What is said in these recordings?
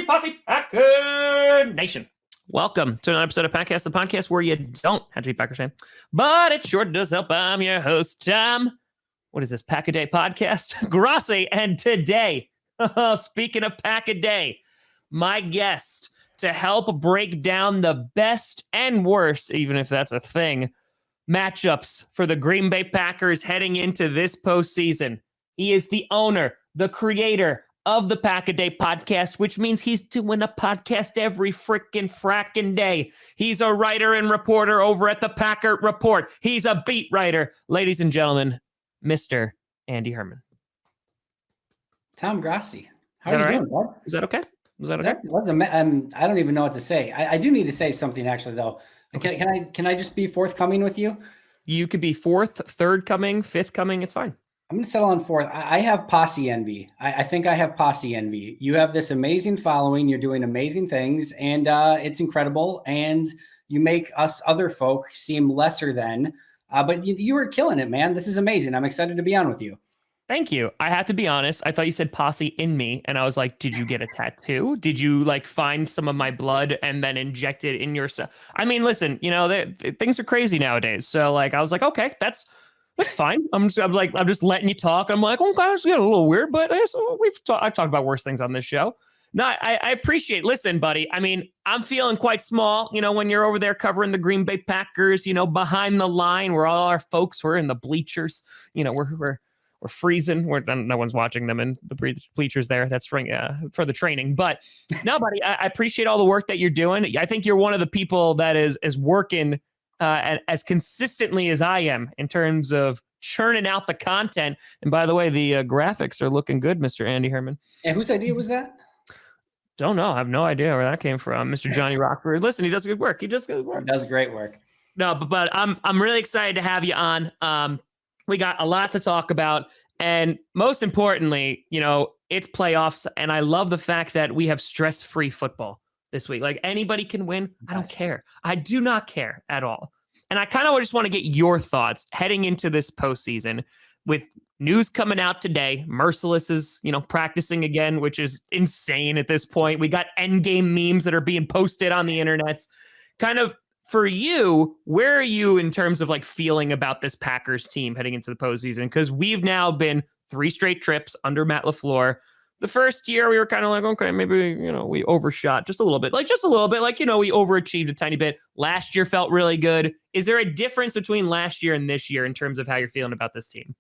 Posse, Packer Nation. Welcome to another episode of Podcast, the podcast where you don't have to be Packers fan, but it sure does help. I'm your host, Tom. What is this, Pack a Day podcast? Grossi, and today, speaking of Pack a Day, my guest to help break down the best and worst, even if that's a thing, matchups for the Green Bay Packers heading into this postseason. He is the owner, the creator of the Pack a Day podcast, which means he's doing a podcast every frackin' day. He's a writer and reporter over at the Packer Report. He's a beat writer. Ladies and gentlemen, Mr. Andy Herman. Tom Grossi. How are you doing, bud? Is that okay? Was that okay? I don't even know what to say. I do need to say something actually, though. Okay. Can I just be forthcoming with you? You could be fourth, third coming, fifth coming. It's fine. I'm going to settle on fourth. I have posse envy. I think I have posse envy. You have this amazing following. You're doing amazing things, and it's incredible. And you make us other folk seem lesser than. But you were killing it, man. This is amazing. I'm excited to be on with you. Thank you. I have to be honest. I thought you said posse in me, and I was like, did you get a tattoo? Did you like find some of my blood and then inject it in yourself? I mean, listen, you know, things are crazy nowadays. So like, I was like, okay, that's fine. I'm just letting you talk. I'm like, okay, it's getting a little weird, but I've talked about worse things on this show. No, I appreciate. Listen, buddy. I mean, I'm feeling quite small. You know, when you're over there covering the Green Bay Packers, you know, behind the line where all our folks were in the bleachers. You know, we're freezing. No one's watching them in the bleachers there. That's for the training. But no, buddy, I appreciate all the work that you're doing. I think you're one of the people that is working as consistently as I am in terms of churning out the content. And by the way, the graphics are looking good, Mr. Andy Herman. And whose idea was that? Don't know. I have no idea where that came from. Mr. Johnny Rockford. Listen, he does good work. He does great work. No, but I'm really excited to have you on. We got a lot to talk about. And most importantly, you know, it's playoffs. And I love the fact that we have stress-free football this week. Like anybody can win. I don't care. I do not care at all. And I kind of just want to get your thoughts heading into this postseason with news coming out today. Merciless is, you know, practicing again, which is insane at this point. We got endgame memes that are being posted on the internets. Kind of for you, where are you in terms of like feeling about this Packers team heading into the postseason? Because we've now been 3 straight trips under Matt LaFleur. The first year we were kind of like, okay, maybe, you know, we overshot just a little bit, like, you know, we overachieved a tiny bit. Last year felt really good. Is there a difference between last year and this year in terms of how you're feeling about this team?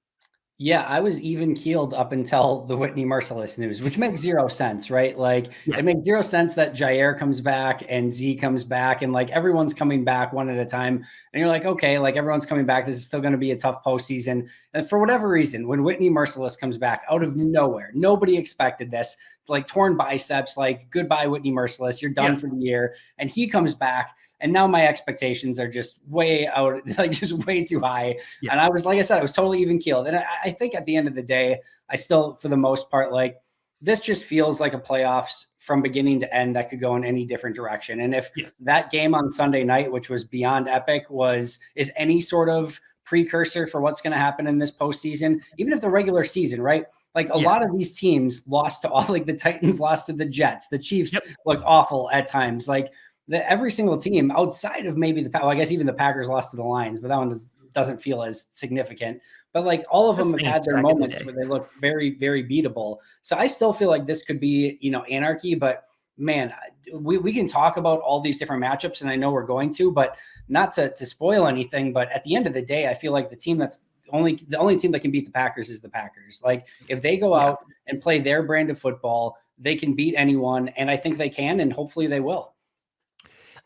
Yeah, I was even keeled up until the Whitney Merciless news, which makes zero sense, right? Like It makes zero sense that Jair comes back and Z comes back and like everyone's coming back one at a time. And you're like, okay, like everyone's coming back. This is still going to be a tough postseason. And for whatever reason, when Whitney Merciless comes back out of nowhere, nobody expected this, like torn biceps, like goodbye, Whitney Merciless, you're done for the year. And he comes back. And now my expectations are just way out, like just way too high. Yeah. And I was, like I said, I was totally even keeled. And I think at the end of the day, I still, for the most part, like this just feels like a playoffs from beginning to end that could go in any different direction. And if that game on Sunday night, which was beyond epic, is any sort of precursor for what's going to happen in this postseason, even if the regular season, right? Like a lot of these teams lost to all, like the Titans lost to the Jets. The Chiefs looked awful at times. Like, every single team outside of maybe I guess even the Packers lost to the Lions, but that one doesn't feel as significant. But like all of them have had their moments where they look very, very beatable. So I still feel like this could be, you know, anarchy. But man, we can talk about all these different matchups, and I know we're going to, but not to spoil anything. But at the end of the day, I feel like the team that's the only team that can beat the Packers is the Packers. Like if they go out and play their brand of football, they can beat anyone, and I think they can, and hopefully they will.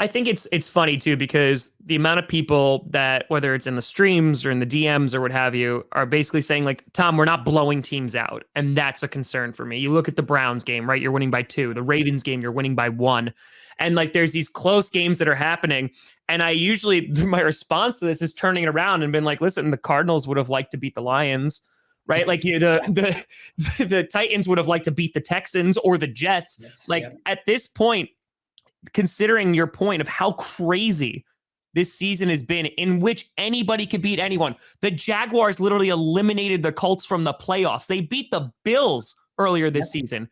I think it's funny too, because the amount of people that, whether it's in the streams or in the DMs or what have you, are basically saying like, Tom, we're not blowing teams out. And that's a concern for me. You look at the Browns game, right? You're winning by 2. The Ravens game, you're winning by 1. And like, there's these close games that are happening. And I usually, my response to this is turning it around and been like, listen, the Cardinals would have liked to beat the Lions, right? Like the Titans would have liked to beat the Texans or the Jets. At this point, considering your point of how crazy this season has been, in which anybody could beat anyone. The Jaguars literally eliminated the Colts from the playoffs. They beat the Bills earlier this season.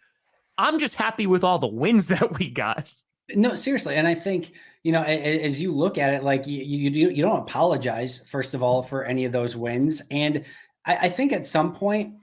I'm just happy with all the wins that we got. No, seriously. And I think, as you look at it, like you don't apologize, first of all, for any of those wins. And I think at some point,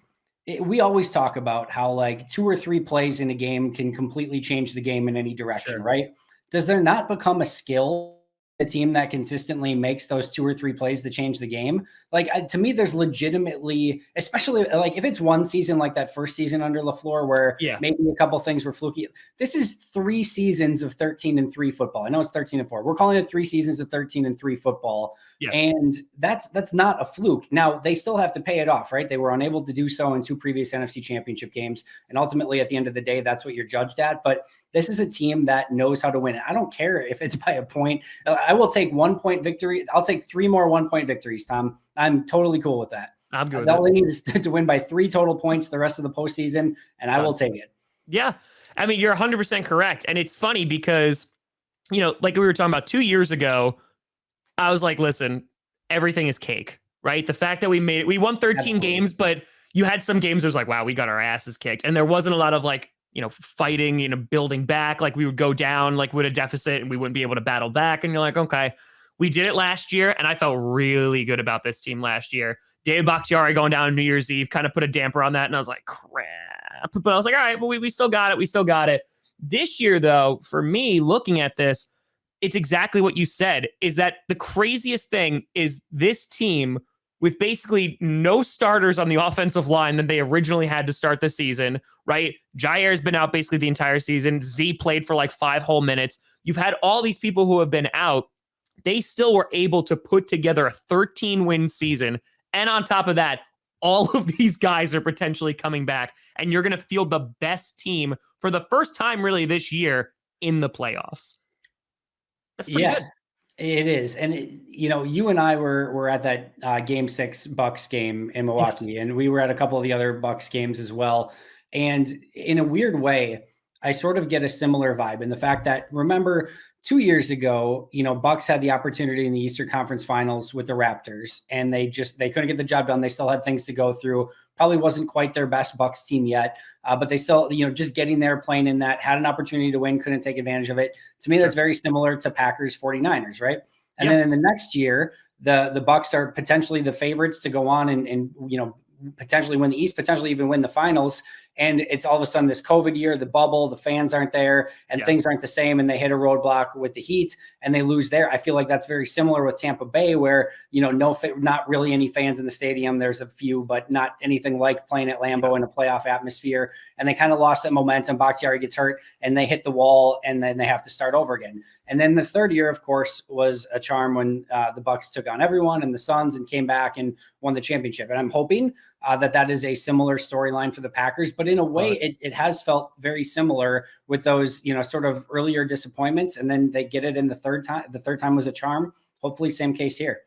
we always talk about how like 2 or 3 plays in a game can completely change the game in any direction, Sure. right? Does there not become a skill, a team that consistently makes those 2 or 3 plays to change the game? Like to me, there's legitimately, especially like if it's one season like that first season under LaFleur, where Yeah. maybe a couple things were fluky. This is 3 seasons of 13-3 football. I know it's 13-4. We're calling it 3 seasons of 13-3 football. Yeah. And that's not a fluke. Now they still have to pay it off, right? They were unable to do so in 2 previous NFC championship games. And ultimately at the end of the day, that's what you're judged at. But this is a team that knows how to win. I don't care if it's by a point. I will take 1-point victory. I'll take 3 more 1-point victories, Tom. I'm totally cool with that. I'm good. All they need is to win by 3 total points the rest of the postseason, and I will take it. Yeah. I mean, you're 100% correct. And it's funny because, like we were talking about 2 years ago, I was like, listen, everything is cake, right? The fact that we won 13 Absolutely. games, but you had some games that was like, wow, we got our asses kicked. And there wasn't a lot of like, fighting, building back. Like we would go down like with a deficit and we wouldn't be able to battle back. And you're like, okay, we did it last year. And I felt really good about this team last year. David Bakhtiari going down on New Year's Eve kind of put a damper on that. And I was like, crap. But I was like, all right, well, we still got it. We still got it. This year, though, for me, looking at this, it's exactly what you said, is that the craziest thing is this team with basically no starters on the offensive line than they originally had to start the season, right? Jair's been out basically the entire season. Z played for like 5 whole minutes. You've had all these people who have been out. They still were able to put together a 13-win season. And on top of that, all of these guys are potentially coming back. And you're going to field the best team for the first time really this year in the playoffs. That's pretty good. It is. And, you and I were at that game 6 Bucks game in Milwaukee, and we were at a couple of the other Bucks games as well. And in a weird way, I sort of get a similar vibe in the fact that, remember, 2 years ago, Bucks had the opportunity in the Eastern Conference Finals with the Raptors, and they couldn't get the job done. They still had things to go through. Probably wasn't quite their best Bucks team yet, but they still, just getting there, playing in that, had an opportunity to win, couldn't take advantage of it. To me, that's very similar to Packers 49ers, right? And then in the next year, the Bucks are potentially the favorites to go on and potentially win the East, potentially even win the finals. And it's all of a sudden this COVID year, the bubble, the fans aren't there and things aren't the same. And they hit a roadblock with the Heat and they lose there. I feel like that's very similar with Tampa Bay where, not really any fans in the stadium. There's a few, but not anything like playing at Lambeau in a playoff atmosphere. And they kind of lost that momentum. Bakhtiari gets hurt and they hit the wall and then they have to start over again. And then the third year, of course, was a charm when the Bucks took on everyone and the Suns and came back and won the championship. And I'm hoping that is a similar storyline for the Packers, but in a way it has felt very similar with those, sort of earlier disappointments. And then they get it in the third time. The third time was a charm. Hopefully same case here.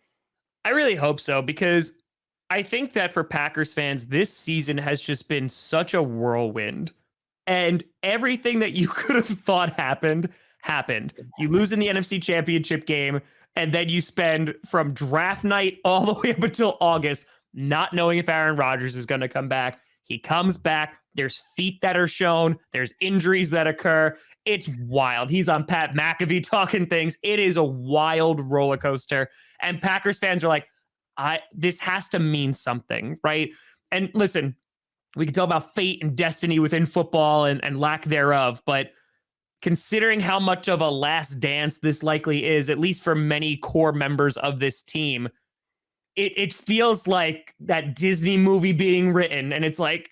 I really hope so, because I think that for Packers fans, this season has just been such a whirlwind and everything that you could have thought happened. You lose in the NFC Championship game, and then you spend from draft night all the way up until August not knowing if Aaron Rodgers is going to come back. He comes back. There's feet that are shown. There's injuries that occur. It's wild. He's on Pat McAfee talking things. It is a wild roller coaster. And Packers fans are like, this has to mean something, right? And listen, we can talk about fate and destiny within football and lack thereof, but considering how much of a last dance this likely is, at least for many core members of this team, it feels like that Disney movie being written. And it's like,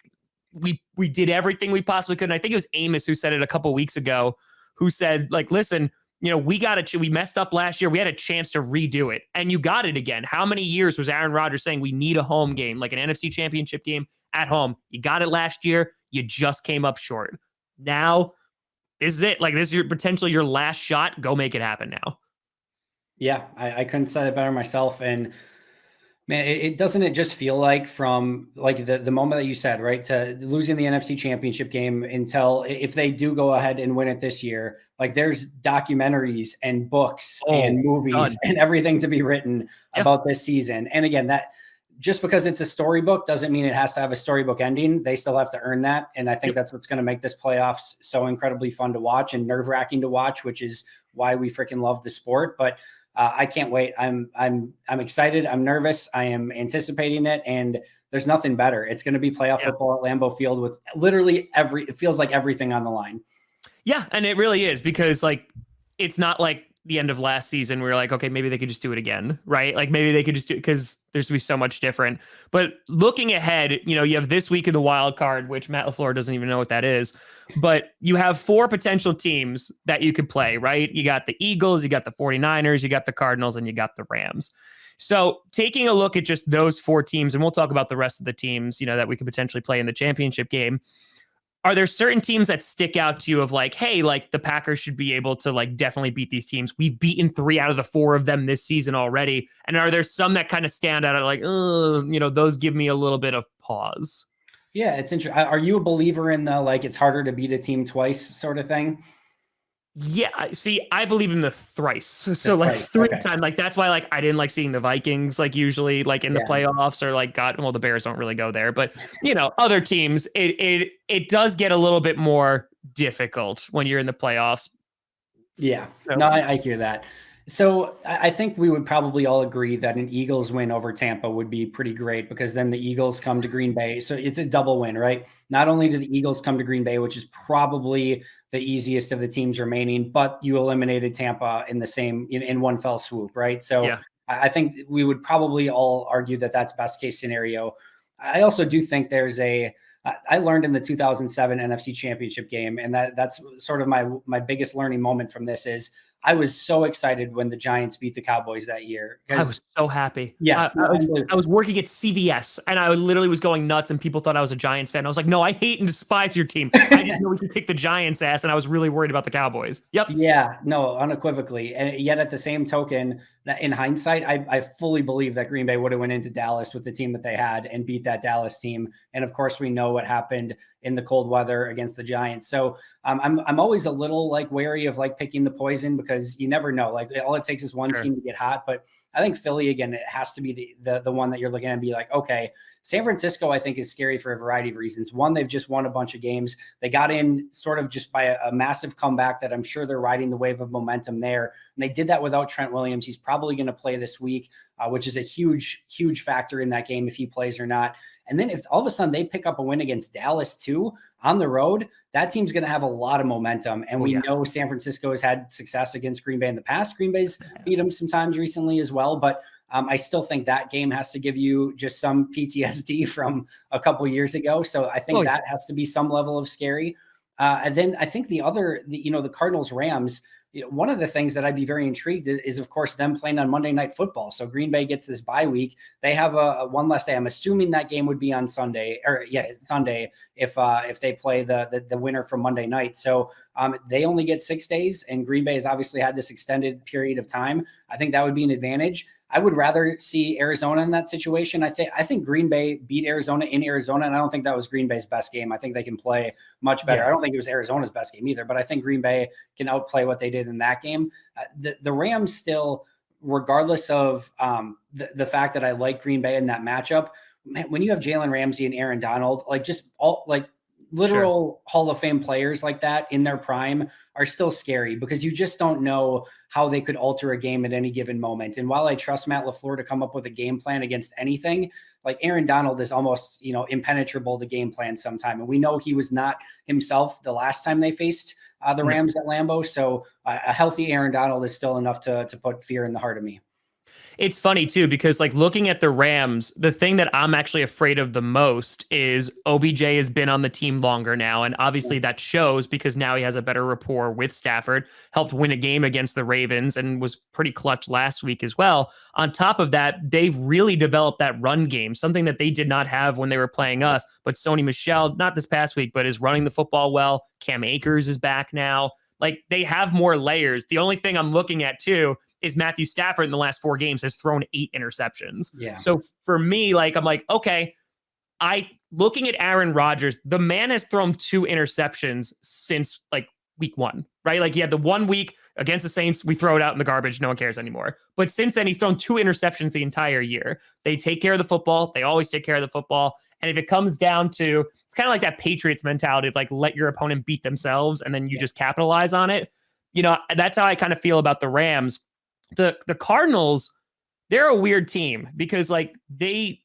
we did everything we possibly could. And I think it was Amos who said it a couple weeks ago, who said, like, listen, we messed up last year. We had a chance to redo it. And you got it again. How many years was Aaron Rodgers saying we need a home game, like an NFC Championship game at home? You got it last year. You just came up short. Now, this is it. Like, this is potentially your last shot. Go make it happen now. Yeah, I couldn't say it better myself. And man, it doesn't it just feel like from like the moment that you said, right, to losing the NFC Championship game until if they do go ahead and win it this year, like there's documentaries and books and movies and everything to be written about this season. And again, just because it's a storybook doesn't mean it has to have a storybook ending. They still have to earn that. And I think that's what's going to make this playoffs so incredibly fun to watch and nerve wracking to watch, which is why we freaking love the sport. But I can't wait. I'm excited. I'm nervous. I am anticipating it. And there's nothing better. It's going to be playoff football at Lambeau Field with literally it feels like everything on the line. Yeah. And it really is, because like, it's not like the end of last season, we were like, okay, maybe they could just do it again, right? Like maybe they could just do it, because there's going to be so much different. But looking ahead, you know, you have this week in the wild card, which Matt LaFleur doesn't even know what that is. But you have 4 potential teams that you could play, right? You got the Eagles, you got the 49ers, you got the Cardinals, and you got the Rams. So taking a look at just those 4 teams, and we'll talk about the rest of the teams, you know, that we could potentially play in the championship game. Are there certain teams that stick out to you of like, hey, like the Packers should be able to like definitely beat these teams? We've beaten 3 out of the 4 of them this season already. And are there some that kind of stand out like, you know, those give me a little bit of pause? Yeah, it's interesting. Are you a believer in the like it's harder to beat a team twice sort of thing? Yeah, see, I believe in the thrice. So like Thrice, 3 okay. times, like that's why like I didn't like seeing the Vikings like usually like in the playoffs, or like the Bears don't really go there, but you know, other teams, it does get a little bit more difficult when you're in the playoffs. Yeah, So, no, I hear that. So I think we would probably all agree that an Eagles win over Tampa would be pretty great, because then the Eagles come to Green Bay. So it's a double win, right? Not only do the Eagles come to Green Bay, which is probably the easiest of the teams remaining, but you eliminated Tampa in the same in one fell swoop, right? So yeah. I think we would probably all argue that that's best case scenario. I also do think there's I learned in the 2007 NFC Championship game, and that's sort of my biggest learning moment from this is I was so excited when the Giants beat the Cowboys that year. I was so happy. Yes, I was working at CVS, and I literally was going nuts, and people thought I was a Giants fan. I was like, no, I hate and despise your team. I just know we can kick the Giants' ass, and I was really worried about the Cowboys. Yep. Yeah, no, unequivocally. And yet at the same token, in hindsight, I fully believe that Green Bay would have went into Dallas with the team that they had and beat that Dallas team. And of course, we know what happened in the cold weather against the Giants. So I'm always a little like wary of like picking the poison, because you never know. Like all it takes is one team to get hot. But I think Philly, again, it has to be the one that you're looking at and be like, okay, San Francisco, I think, is scary for a variety of reasons. One, they've just won a bunch of games. They got in sort of just by a massive comeback that I'm sure they're riding the wave of momentum there. And they did that without Trent Williams. He's probably going to play this week, which is a huge, huge factor in that game if he plays or not. And then if all of a sudden they pick up a win against Dallas too on the road, that team's going to have a lot of momentum. And we know San Francisco has had success against Green Bay in the past. Green Bay's beat them sometimes recently as well. But I still think that game has to give you just some PTSD from a couple of years ago. So I think that has to be some level of scary. And then I think the Cardinals Rams, one of the things that I'd be very intrigued is, of course, them playing on Monday Night Football. So Green Bay gets this bye week. They have a one less day. I'm assuming that game would be on Sunday, Sunday if they play the winner from Monday night. So they only get 6 days, and Green Bay has obviously had this extended period of time. I think that would be an advantage. I would rather see Arizona in that situation. I think Green Bay beat Arizona in Arizona, and I don't think that was Green Bay's best game. I think they can play much better. I don't think it was Arizona's best game either, but I think Green Bay can outplay what they did in that game. The Rams still, regardless of the fact that I like Green Bay in that matchup, man, when you have Jalen Ramsey and Aaron Donald, like just all like literal Hall of Fame players like that in their prime are still scary, because you just don't know how they could alter a game at any given moment. And while I trust Matt LaFleur to come up with a game plan against anything, like Aaron Donald is almost, impenetrable to game plan sometime. And we know he was not himself the last time they faced the Rams at Lambeau. So a healthy Aaron Donald is still enough to put fear in the heart of me. It's funny too, because like looking at the Rams, the thing that I'm actually afraid of the most is OBJ has been on the team longer now. And obviously that shows, because now he has a better rapport with Stafford, helped win a game against the Ravens and was pretty clutch last week as well. On top of that, they've really developed that run game, something that they did not have when they were playing us. But Sony Michel, not this past week, but is running the football well. Cam Akers is back now. Like they have more layers. The only thing I'm looking at too is Matthew Stafford in the last 4 games has thrown 8 interceptions. Yeah. So for me, like, I'm like, okay, looking at Aaron Rodgers, the man has thrown 2 interceptions since like week 1, right? Like he had the 1 week against the Saints, we throw it out in the garbage, no one cares anymore. But since then, he's thrown 2 interceptions the entire year. They take care of the football. They always take care of the football. And if it comes down to, it's kind of like that Patriots mentality of like, let your opponent beat themselves and then you just capitalize on it. That's how I kind of feel about the Rams. The Cardinals, they're a weird team because like they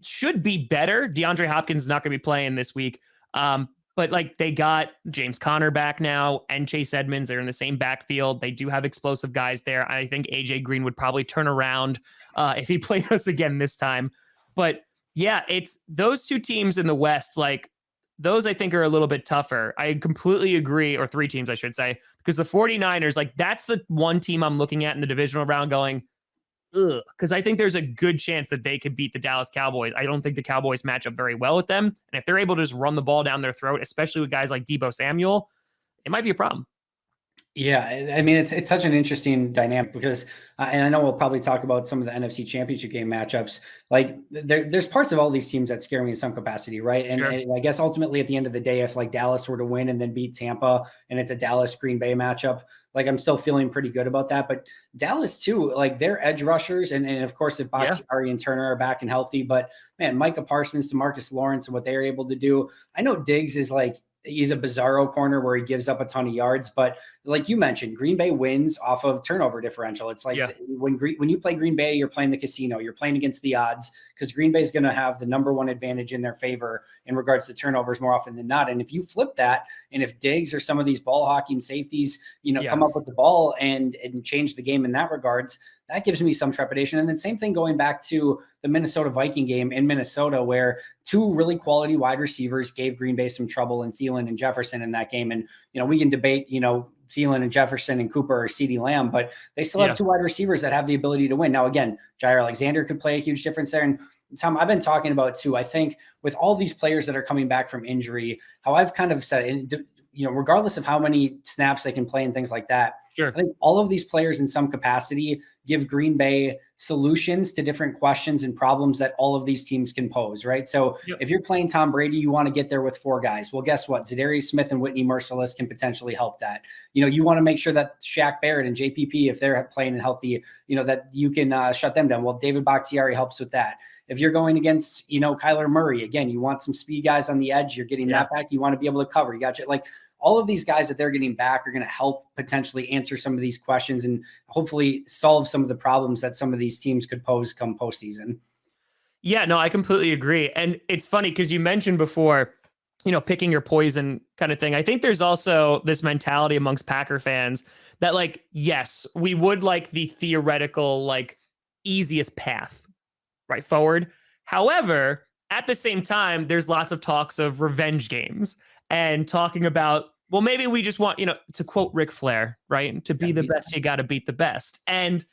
should be better. DeAndre Hopkins is not going to be playing this week. But like they got James Conner back now and Chase Edmonds. They're in the same backfield. They do have explosive guys there. I think AJ Green would probably turn around if he played us again this time. But yeah, it's those 2 teams in the West, like those I think are a little bit tougher. I completely agree, or 3 teams, I should say, because the 49ers, like that's the one team I'm looking at in the divisional round going, ugh, because I think there's a good chance that they could beat the Dallas Cowboys. I don't think the Cowboys match up very well with them. And if they're able to just run the ball down their throat, especially with guys like Deebo Samuel, it might be a problem. Yeah, I mean, it's such an interesting dynamic because, and I know we'll probably talk about some of the NFC Championship game matchups. Like, there's parts of all these teams that scare me in some capacity, right? And I guess ultimately, at the end of the day, if like Dallas were to win and then beat Tampa, and it's a Dallas Green Bay matchup, like I'm still feeling pretty good about that. But Dallas too, like their edge rushers, and of course if Bakhtiari and Turner are back and healthy, but man, Micah Parsons, DeMarcus Lawrence, and what they're able to do. I know Diggs is like, he's a bizarro corner where he gives up a ton of yards, but like you mentioned, Green Bay wins off of turnover differential. It's like when you play Green Bay, you're playing the casino, you're playing against the odds because Green Bay is going to have the number 1 advantage in their favor in regards to turnovers more often than not. And if you flip that, and if Diggs or some of these ball hawking safeties, come up with the ball and change the game in that regards, that gives me some trepidation. And then same thing going back to the Minnesota Viking game in Minnesota, where 2 really quality wide receivers gave Green Bay some trouble in Thielen and Jefferson in that game. And, we can debate, Thielen and Jefferson and Cooper or CeeDee Lamb, but they still have 2 wide receivers that have the ability to win. Now, again, Jair Alexander could play a huge difference there. And Tom, I've been talking about too, I think with all these players that are coming back from injury, how I've kind of said, regardless of how many snaps they can play and things like that, I think all of these players in some capacity give Green Bay solutions to different questions and problems that all of these teams can pose, right? So if you're playing Tom Brady, you want to get there with 4 guys. Well, guess what? Za'Darius Smith and Whitney Mercilus can potentially help that. You want to make sure that Shaq Barrett and JPP, if they're playing and healthy, that you can shut them down. Well, David Bakhtiari helps with that. If you're going against, Kyler Murray, again, you want some speed guys on the edge. You're getting that back. You want to be able to cover. You got you. Like, all of these guys that they're getting back are going to help potentially answer some of these questions and hopefully solve some of the problems that some of these teams could pose come postseason. Yeah, no, I completely agree. And it's funny because you mentioned before, picking your poison kind of thing. I think there's also this mentality amongst Packer fans that like, yes, we would like the theoretical, like easiest path right forward. However, at the same time, there's lots of talks of revenge games and talking about, well, maybe we just want, to quote Ric Flair, right? To be the best, you got to beat the best. And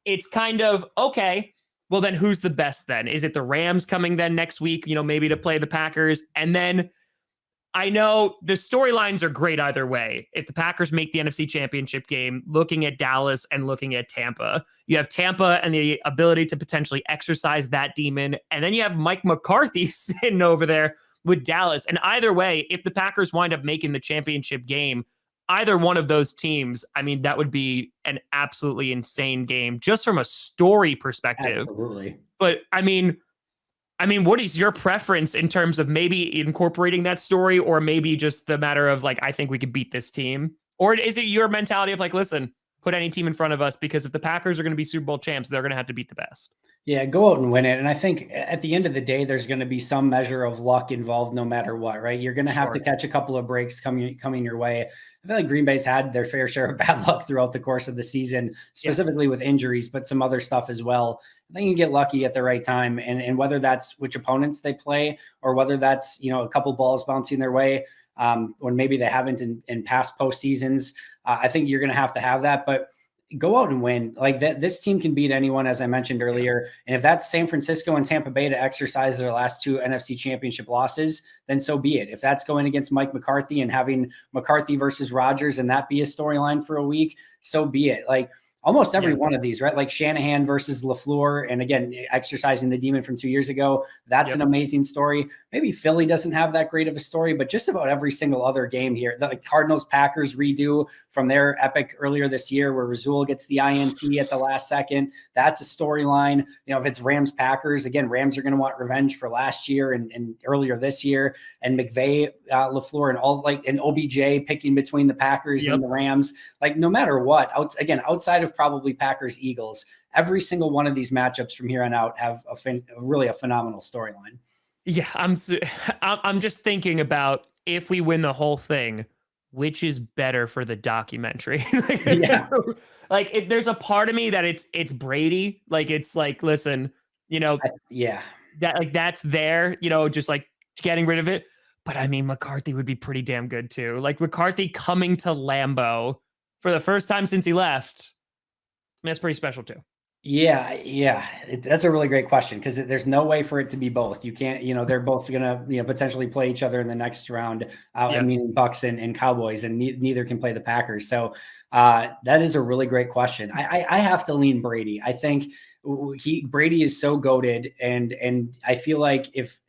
it's kind of, okay, well, then who's the best then? Is it the Rams coming then next week, maybe to play the Packers? And then I know the storylines are great either way. If the Packers make the NFC Championship game, looking at Dallas and looking at Tampa, you have Tampa and the ability to potentially exercise that demon. And then you have Mike McCarthy sitting over there with Dallas. And either way, if the Packers wind up making the championship game, either one of those teams, I mean, that would be an absolutely insane game just from a story perspective. Absolutely. But I mean, what is your preference in terms of maybe incorporating that story or maybe just the matter of like, I think we could beat this team? Or is it your mentality of like, listen, put any team in front of us because if the Packers are going to be Super Bowl champs, they're going to have to beat the best? Yeah, go out and win it. And I think at the end of the day, there's going to be some measure of luck involved no matter what, right? You're going to have to catch a couple of breaks coming your way. I feel like Green Bay's had their fair share of bad luck throughout the course of the season, specifically with injuries, but some other stuff as well. I think you can get lucky at the right time. And whether that's which opponents they play or whether that's, a couple balls bouncing their way, or maybe they haven't in past postseasons, I think you're going to have that. But go out and win. Like that, this team can beat anyone, as I mentioned earlier. And if that's San Francisco and Tampa Bay to exercise their last 2 NFC Championship losses, then so be it. If that's going against Mike McCarthy and having McCarthy versus Rodgers and that be a storyline for a week, so be it. Like, almost every one of these, right? Like Shanahan versus LaFleur. And again, exercising the demon from 2 years ago. That's an amazing story. Maybe Philly doesn't have that great of a story, but just about every single other game here, the Cardinals Packers redo from their epic earlier this year where Rasul gets the INT at the last second. That's a storyline. You know, if it's Rams Packers, again, Rams are going to want revenge for last year and earlier this year. And McVay, LaFleur, and all and OBJ picking between the Packers and the Rams. Like, no matter what, outside of probably Packers Eagles, every single one of these matchups from here on out have really a phenomenal storyline. Yeah, I'm just thinking about if we win the whole thing, which is better for the documentary. There's a part of me that it's Brady. Like, it's like, listen, that's there, just like getting rid of it. But I mean, McCarthy would be pretty damn good too. Like, McCarthy coming to Lambeau for the first time since he left. I mean, that's pretty special too. Yeah. That's a really great question because there's no way for it to be both. You can't, they're both going to, potentially play each other in the next round. I mean, Bucks and Cowboys, and neither can play the Packers. So that is a really great question. I have to lean Brady. I think Brady is so goated, and I feel like if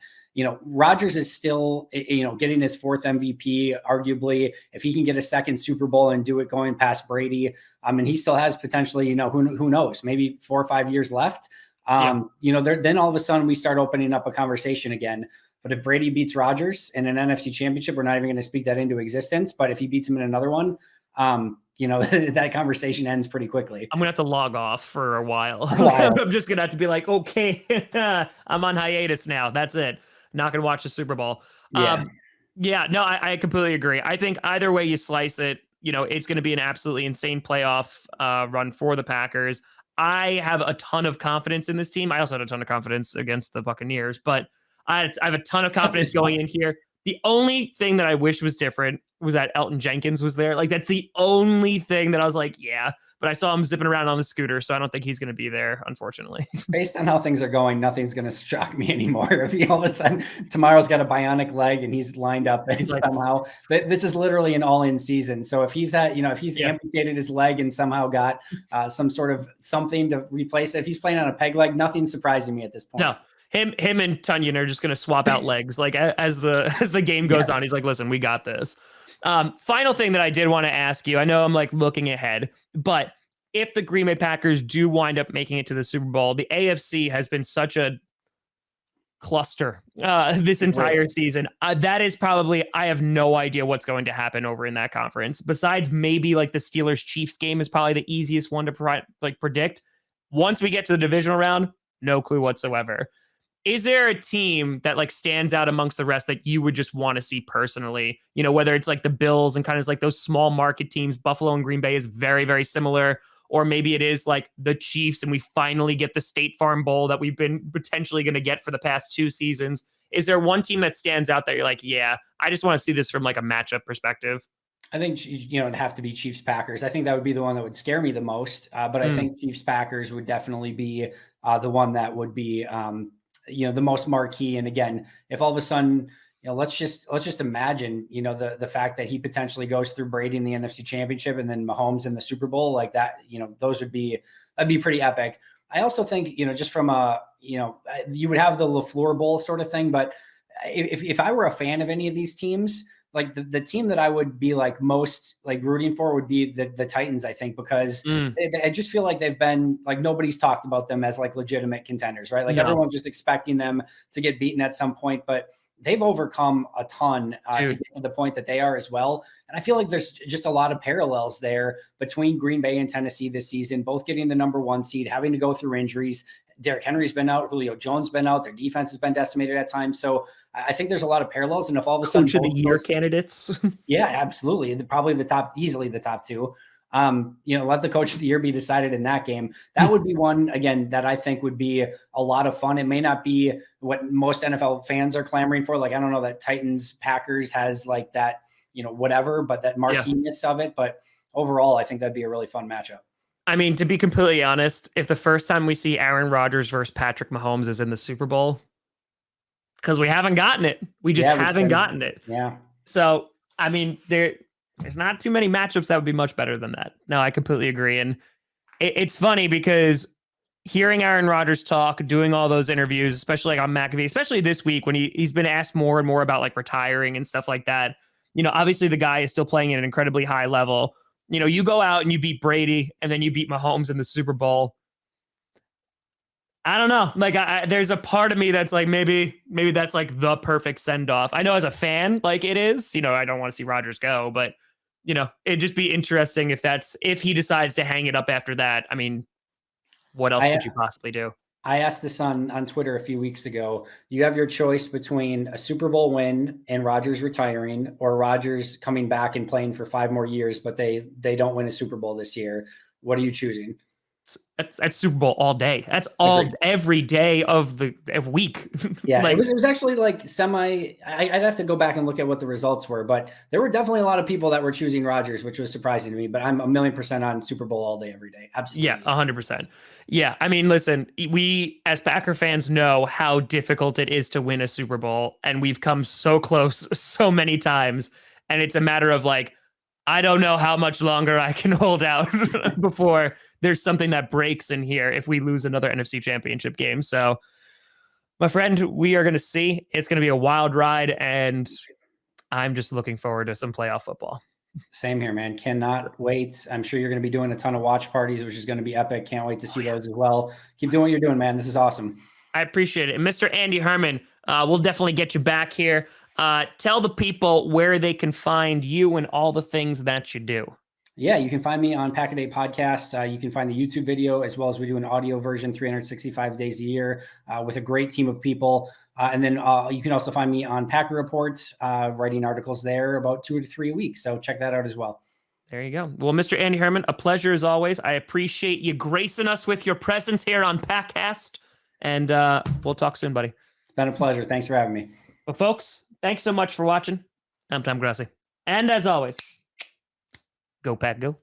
Rodgers is still, getting his fourth MVP, arguably, if he can get a second Super Bowl and do it going past Brady, and he still has potentially, who knows, maybe 4 or 5 years left. Then all of a sudden we start opening up a conversation again. But if Brady beats Rodgers in an NFC championship, we're not even going to speak that into existence. But if he beats him in another one, that conversation ends pretty quickly. I'm going to have to log off for a while. I'm just going to have to be like, okay, I'm on hiatus now. That's it. Not going to watch the Super Bowl. I completely agree. I think either way you slice it, it's going to be an absolutely insane playoff run for the Packers. I have a ton of confidence in this team. I also had a ton of confidence against the Buccaneers, but I have a ton of confidence going in here. The only thing that I wish was different was that Elton Jenkins was there. Like, that's the only thing that I was like, yeah, but I saw him zipping around on the scooter, so I don't think he's going to be there, unfortunately. Based on how things are going, nothing's going to shock me anymore. If he all of a sudden tomorrow's got a bionic leg and he's lined up and somehow this is literally an all-in season. So if he's amputated his leg and somehow got some sort of something to replace it, if he's playing on a peg leg, nothing's surprising me at this point. No. Him and Tunyon are just going to swap out legs. Like, as the game goes on, he's like, listen, we got this. Final thing that I did want to ask you, I know I'm like looking ahead, but if the Green Bay Packers do wind up making it to the Super Bowl, the AFC has been such a cluster this entire season. That is probably, I have no idea what's going to happen over in that conference. Besides maybe like the Steelers Chiefs game is probably the easiest one to predict. Once we get to the divisional round, no clue whatsoever. Is there a team that like stands out amongst the rest that you would just want to see personally? Whether it's like the Bills and kind of like those small market teams, Buffalo and Green Bay is very, very similar. Or maybe it is like the Chiefs and we finally get the State Farm Bowl that we've been potentially going to get for the past 2 seasons. Is there one team that stands out that you're like, yeah, I just want to see this from like a matchup perspective? I think, it'd have to be Chiefs Packers. I think that would be the one that would scare me the most. But I think Chiefs Packers would definitely be the one that would be, the most marquee. And again, if all of a sudden, let's just imagine, the fact that he potentially goes through Brady in the NFC Championship and then Mahomes in the Super Bowl, like that, that'd be pretty epic. I also think, just from you would have the LaFleur Bowl sort of thing, but if I were a fan of any of these teams, like the team that I would be like most like rooting for would be the Titans, I think, because I just feel like they've been like, nobody's talked about them as like legitimate contenders, right? Like everyone's just expecting them to get beaten at some point, but they've overcome a ton to get to the point that they are as well. And I feel like there's just a lot of parallels there between Green Bay and Tennessee this season, both getting the number 1 seed, having to go through injuries. Derrick Henry's been out, Julio Jones been out, their defense has been decimated at times. So I think there's a lot of parallels. And if all of a sudden Coach of the Year candidates. Yeah, absolutely. Probably easily the top 2. Let the Coach of the Year be decided in that game. That would be one, again, that I think would be a lot of fun. It may not be what most NFL fans are clamoring for. Like, I don't know that Titans Packers has like that, whatever, but that marqueeness of it. But overall, I think that'd be a really fun matchup. I mean, to be completely honest, if the first time we see Aaron Rodgers versus Patrick Mahomes is in the Super Bowl, because we haven't gotten it. We just haven't gotten it. Yeah. So, I mean, there's not too many matchups that would be much better than that. No, I completely agree. And it's funny because hearing Aaron Rodgers talk, doing all those interviews, especially like on McAfee, especially this week when he's been asked more and more about like retiring and stuff like that. Obviously the guy is still playing at an incredibly high level. You go out and you beat Brady and then you beat Mahomes in the Super Bowl. I don't know. Like, there's a part of me that's like, maybe that's like the perfect send off. I know as a fan, like it is. I don't want to see Rodgers go, but it'd just be interesting if he decides to hang it up after that. I mean, what else could you possibly do? I asked this on Twitter a few weeks ago. You have your choice between a Super Bowl win and Rodgers retiring, or Rodgers coming back and playing for 5 more years, but they don't win a Super Bowl this year. What are you choosing? That's Super Bowl all day. That's every day of the week. Yeah, like, it was actually like I'd have to go back and look at what the results were, but there were definitely a lot of people that were choosing Rodgers, which was surprising to me. But I'm 1,000,000% on Super Bowl all day, every day. Absolutely. Yeah, 100%. Yeah, I mean, listen, we as Packer fans know how difficult it is to win a Super Bowl, and we've come so close so many times, and it's a matter of like, I don't know how much longer I can hold out before there's something that breaks in here if we lose another NFC Championship game. So, my friend, we are going to see. It's going to be a wild ride, and I'm just looking forward to some playoff football. Same here, man. Cannot wait. I'm sure you're going to be doing a ton of watch parties, which is going to be epic. Can't wait to see those as well. Keep doing what you're doing, man. This is awesome. I appreciate it. And Mr. Andy Herman, we'll definitely get you back here. Tell the people where they can find you and all the things that you do. Yeah, you can find me on Pack a Day Podcast. You can find the YouTube video, as well as we do an audio version 365 days a year with a great team of people. And then you can also find me on Packer Reports, writing articles there about 2 to 3 a week. So check that out as well. There you go. Well, Mr. Andy Herman, a pleasure as always. I appreciate you gracing us with your presence here on Packcast. And we'll talk soon, buddy. It's been a pleasure. Thanks for having me. Well, folks, thanks so much for watching. I'm Tom Grossi. And as always, go Pack, go.